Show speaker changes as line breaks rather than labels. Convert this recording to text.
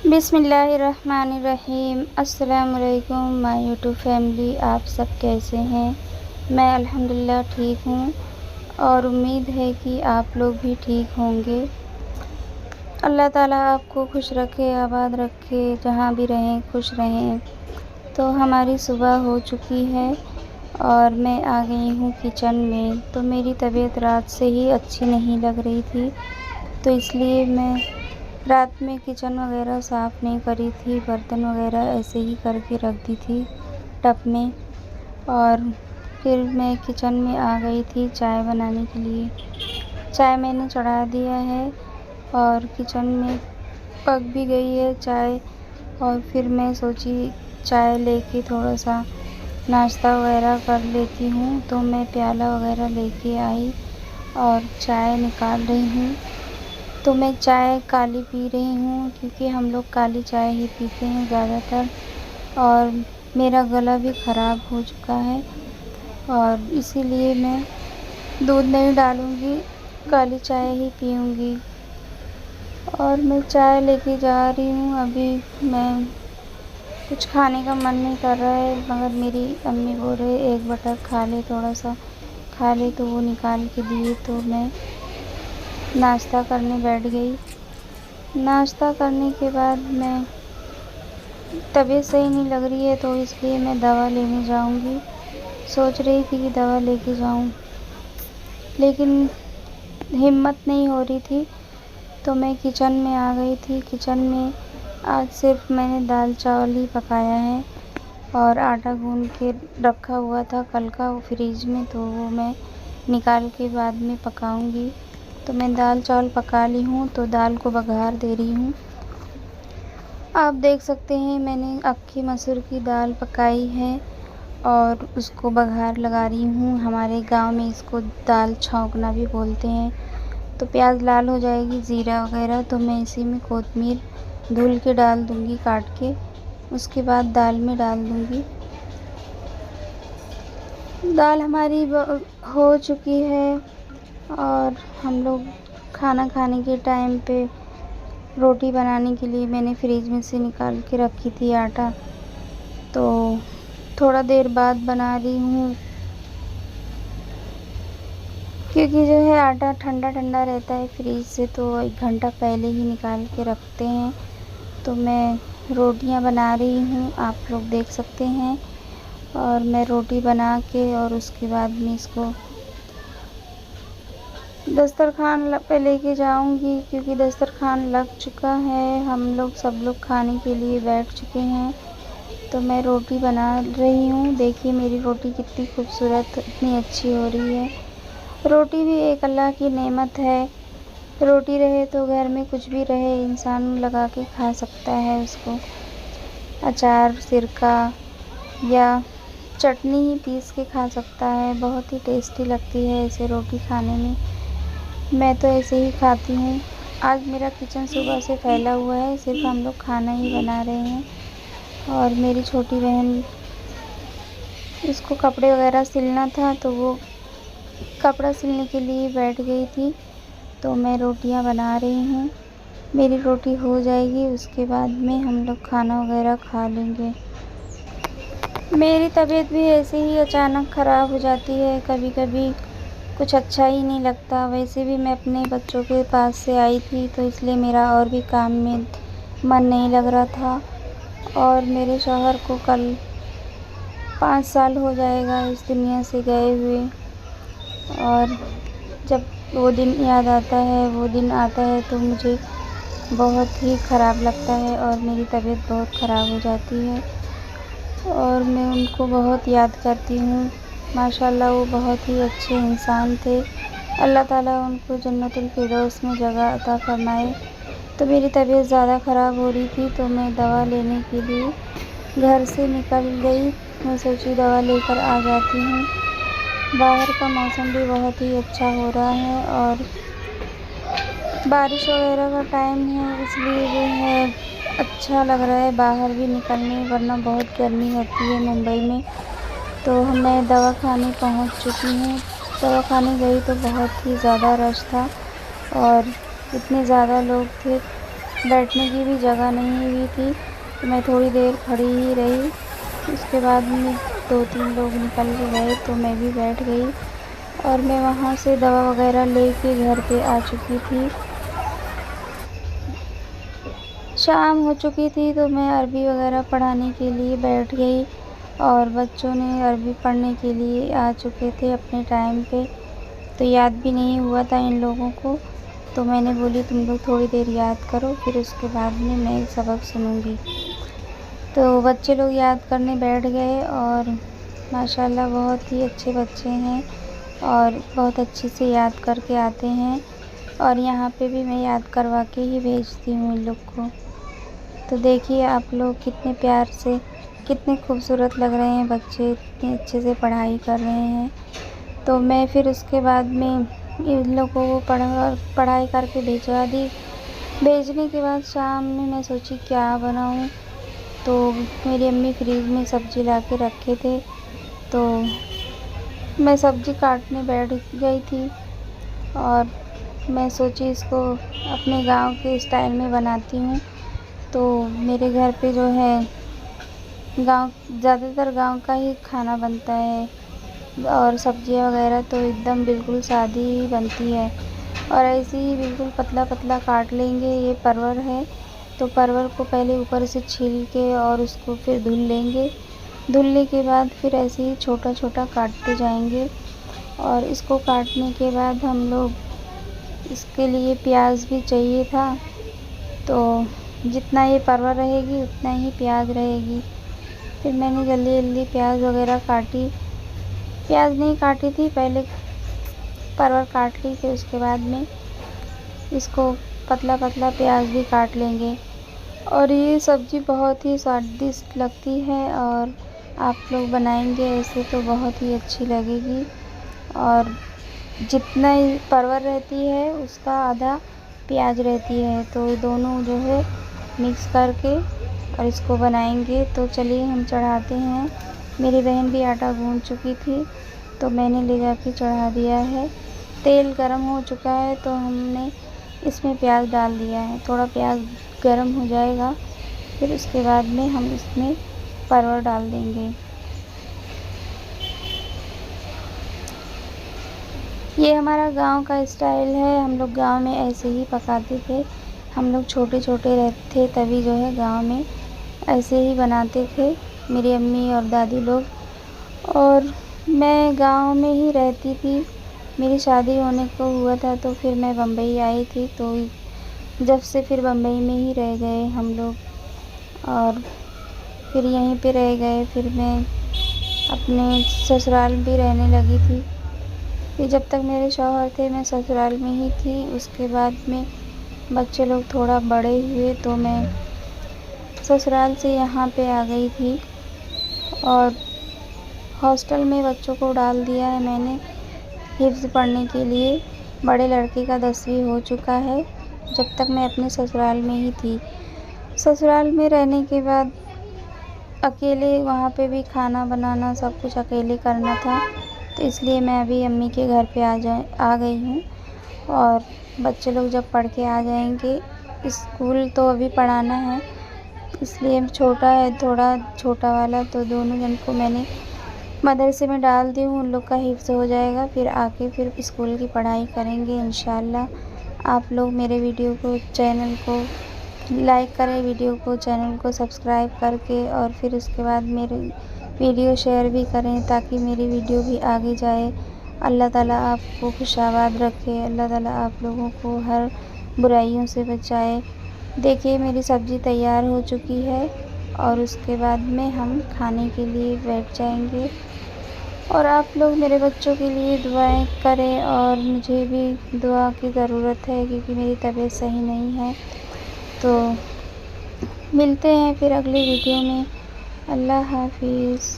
बिस्मिल्लाहिर्रहमानिर्रहीम। अस्सलाम वालेकुम माय यूट्यूब फैमिली। आप सब कैसे हैं? मैं अल्हम्दुलिल्लाह ठीक हूँ और उम्मीद है कि आप लोग भी ठीक होंगे। अल्लाह ताला आपको खुश रखे, आबाद रखे, जहाँ भी रहें खुश रहें। तो हमारी सुबह हो चुकी है और मैं आ गई हूँ किचन में। तो मेरी तबीयत रात से ही अच्छी नहीं लग रही थी, तो इसलिए मैं रात में किचन वगैरह साफ़ नहीं करी थी। बर्तन वगैरह ऐसे ही करके रख दी थी टब में। और फिर मैं किचन में आ गई थी चाय बनाने के लिए। चाय मैंने चढ़ा दिया है और किचन में पक भी गई है चाय। और फिर मैं सोची चाय लेके थोड़ा सा नाश्ता वगैरह कर लेती हूँ, तो मैं प्याला वगैरह लेके आई और चाय निकाल रही हूँ। तो मैं चाय काली पी रही हूँ क्योंकि हम लोग काली चाय ही पीते हैं ज़्यादातर। और मेरा गला भी ख़राब हो चुका है और इसीलिए मैं दूध नहीं डालूँगी, काली चाय ही पीऊँगी। और मैं चाय लेके जा रही हूँ। अभी मैं कुछ खाने का मन नहीं कर रहा है, मगर मेरी अम्मी बोल रहे एक बटर खा ले, थोड़ा सा खा ले, तो वो निकाल के दिए। तो मैं नाश्ता करने बैठ गई। नाश्ता करने के बाद मैं तबीयत सही नहीं लग रही है, तो इसलिए मैं दवा लेने जाऊंगी। सोच रही थी कि दवा लेके जाऊं, लेकिन हिम्मत नहीं हो रही थी, तो मैं किचन में आ गई थी। किचन में आज सिर्फ मैंने दाल चावल ही पकाया है और आटा गूंद के रखा हुआ था कल का वो फ्रिज में, तो वो मैं निकाल के बाद में पकाऊंगी। तो मैं दाल चावल पका ली हूँ, तो दाल को बघार दे रही हूँ। आप देख सकते हैं मैंने अक्खी मसूर की दाल पकाई है और उसको बघार लगा रही हूँ। हमारे गांव में इसको दाल छौंकना भी बोलते हैं। तो प्याज लाल हो जाएगी, ज़ीरा वगैरह, तो मैं इसी में कोतमीर धुल के डाल दूँगी काट के। उसके बाद दाल में डाल दूँगी। दाल हमारी हो चुकी है और हम लोग खाना खाने के टाइम पे रोटी बनाने के लिए मैंने फ्रिज में से निकाल के रखी थी आटा, तो थोड़ा देर बाद बना रही हूँ क्योंकि जो है आटा ठंडा ठंडा रहता है फ्रिज से, तो 1 घंटा पहले ही निकाल के रखते हैं। तो मैं रोटियां बना रही हूँ, आप लोग देख सकते हैं। और मैं रोटी बना के और उसके बाद में इसको दस्तरखान पे लेके जाऊंगी क्योंकि दस्तरखान लग चुका है। हम लोग सब लोग खाने के लिए बैठ चुके हैं। तो मैं रोटी बना रही हूँ। देखिए मेरी रोटी कितनी खूबसूरत, इतनी अच्छी हो रही है। रोटी भी एक अल्लाह की नेमत है। रोटी रहे तो घर में कुछ भी रहे, इंसान लगा के खा सकता है उसको। अचार, सिरका या चटनी ही पीस के खा सकता है। बहुत ही टेस्टी लगती है ऐसे रोटी खाने में। मैं तो ऐसे ही खाती हूँ। आज मेरा किचन सुबह से फैला हुआ है, सिर्फ हम लोग खाना ही बना रहे हैं। और मेरी छोटी बहन, इसको कपड़े वगैरह सिलना था, तो वो कपड़ा सिलने के लिए बैठ गई थी। तो मैं रोटियां बना रही हूँ। मेरी रोटी हो जाएगी, उसके बाद में हम लोग खाना वगैरह खा लेंगे। मेरी तबीयत भी ऐसे ही अचानक ख़राब हो जाती है, कभी कभी कुछ अच्छा ही नहीं लगता। वैसे भी मैं अपने बच्चों के पास से आई थी, तो इसलिए मेरा और भी काम में मन नहीं लग रहा था। और मेरे शौहर को कल 5 साल हो जाएगा इस दुनिया से गए हुए। और जब वो दिन याद आता है, वो दिन आता है, तो मुझे बहुत ही ख़राब लगता है और मेरी तबीयत बहुत ख़राब हो जाती है। और मैं उनको बहुत याद करती हूँ। माशाल्लाह वो बहुत ही अच्छे इंसान थे। अल्लाह ताला उनको जन्नतुल फिरदौस में जगह अता फरमाए। तो मेरी तबीयत ज़्यादा ख़राब हो रही थी, तो मैं दवा लेने के लिए घर से निकल गई। मैं सोची दवा लेकर आ जाती हूँ। बाहर का मौसम भी बहुत ही अच्छा हो रहा है और बारिश वगैरह का टाइम है, इसलिए जो है अच्छा लग रहा है बाहर भी निकलने, वरना बहुत गर्मी होती है मुंबई में। तो मैं दवा खाने पहुँच चुकी हूँ। दवा खाने गई तो बहुत ही ज़्यादा रश था और इतने ज़्यादा लोग थे बैठने की भी जगह नहीं हुई थी, तो मैं थोड़ी देर खड़ी ही रही। उसके बाद में 2-3 लोग निकल के गए तो मैं भी बैठ गई और मैं वहाँ से दवा वगैरह लेके घर पे आ चुकी थी। शाम हो चुकी थी तो मैं अरबी वगैरह पढ़ाने के लिए बैठ गई और बच्चों ने अरबी पढ़ने के लिए आ चुके थे अपने टाइम पे, तो याद भी नहीं हुआ था इन लोगों को। तो मैंने बोली तुम लोग थोड़ी देर याद करो, फिर उसके बाद में मैं सबक सुनूँगी। तो बच्चे लोग याद करने बैठ गए और माशाल्लाह बहुत ही अच्छे बच्चे हैं और बहुत अच्छे से याद करके आते हैं और यहाँ पे भी मैं याद करवा के ही भेजती हूँ इन लोग को। तो देखिए आप लोग कितने प्यार से, कितने खूबसूरत लग रहे हैं बच्चे, इतने अच्छे से पढ़ाई कर रहे हैं। तो मैं फिर उसके बाद में इन लोगों को पढ़ाई करके भिजवा दी। भेजने के बाद शाम में मैं सोची क्या बनाऊँ, तो मेरी अम्मी फ्रिज में सब्ज़ी ला के रखे थे, तो मैं सब्ज़ी काटने बैठ गई थी और मैं सोची इसको अपने गांव के स्टाइल में बनाती हूँ। तो मेरे घर पे जो है ज़्यादातर गांव का ही खाना बनता है और सब्ज़ियाँ वगैरह तो एकदम बिल्कुल सादी ही बनती है और ऐसे ही बिल्कुल पतला पतला काट लेंगे। ये परवल है तो परवल को पहले ऊपर से छील के और उसको फिर धुल लेंगे। धुलने के बाद फिर ऐसे ही छोटा छोटा काटते जाएंगे और इसको काटने के बाद हम लोग इसके लिए प्याज भी चाहिए था, तो जितना ये परवल रहेगी उतना ही प्याज रहेगी। फिर मैंने जल्दी जल्दी प्याज वगैरह काटी, प्याज नहीं काटी थी, पहले परवल काट ली, फिर उसके बाद में इसको पतला पतला प्याज भी काट लेंगे। और ये सब्ज़ी बहुत ही स्वादिष्ट लगती है और आप लोग बनाएंगे ऐसे तो बहुत ही अच्छी लगेगी। और जितना ही परवल रहती है उसका आधा प्याज रहती है, तो दोनों जो है मिक्स करके और इसको बनाएंगे। तो चलिए हम चढ़ाते हैं। मेरी बहन भी आटा गूँथ चुकी थी तो मैंने ले जाके चढ़ा दिया है। तेल गरम हो चुका है तो हमने इसमें प्याज डाल दिया है। थोड़ा प्याज गरम हो जाएगा फिर उसके बाद में हम इसमें परवल डाल देंगे। ये हमारा गांव का स्टाइल है, हम लोग गांव में ऐसे ही पकाते थे। हम लोग छोटे छोटे रहते थे तभी जो है गांव में ऐसे ही बनाते थे मेरी अम्मी और दादी लोग। और मैं गांव में ही रहती थी, मेरी शादी होने को हुआ था तो फिर मैं बम्बई आई थी, तो जब से फिर बम्बई में ही रह गए हम लोग और फिर यहीं पे रह गए। फिर मैं अपने ससुराल भी रहने लगी थी। फिर जब तक मेरे शौहर थे मैं ससुराल में ही थी। उसके बाद में बच्चे लोग थोड़ा बड़े हुए तो मैं ससुराल से यहाँ पे आ गई थी और हॉस्टल में बच्चों को डाल दिया है मैंने हिफ्ज़ पढ़ने के लिए। बड़े लड़के का 10वीं हो चुका है। जब तक मैं अपने ससुराल में ही थी, ससुराल में रहने के बाद अकेले वहाँ पे भी खाना बनाना सब कुछ अकेले करना था, तो इसलिए मैं अभी अम्मी के घर पे आ गई हूँ। और बच्चे लोग जब पढ़ के आ जाएंगे, स्कूल तो अभी पढ़ाना है इसलिए छोटा है थोड़ा, छोटा वाला, तो दोनों जन को मैंने मदरसे में डाल दी हूँ। उन लोग का हिफ्ज़ हो जाएगा फिर आके फिर स्कूल की पढ़ाई करेंगे इंशाल्लाह। आप लोग मेरे वीडियो को, चैनल को लाइक करें, वीडियो को, चैनल को सब्सक्राइब करके और फिर उसके बाद मेरे वीडियो शेयर भी करें ताकि मेरी वीडियो भी आगे जाए। अल्लाह ताला आपको खुशाबाद रखे, अल्लाह ताला आप लोगों को हर बुराइयों से बचाए। देखिए मेरी सब्ज़ी तैयार हो चुकी है और उसके बाद में हम खाने के लिए बैठ जाएंगे। और आप लोग मेरे बच्चों के लिए दुआएं करें और मुझे भी दुआ की ज़रूरत है क्योंकि मेरी तबीयत सही नहीं है। तो मिलते हैं फिर अगली वीडियो में। अल्लाह हाफिज़।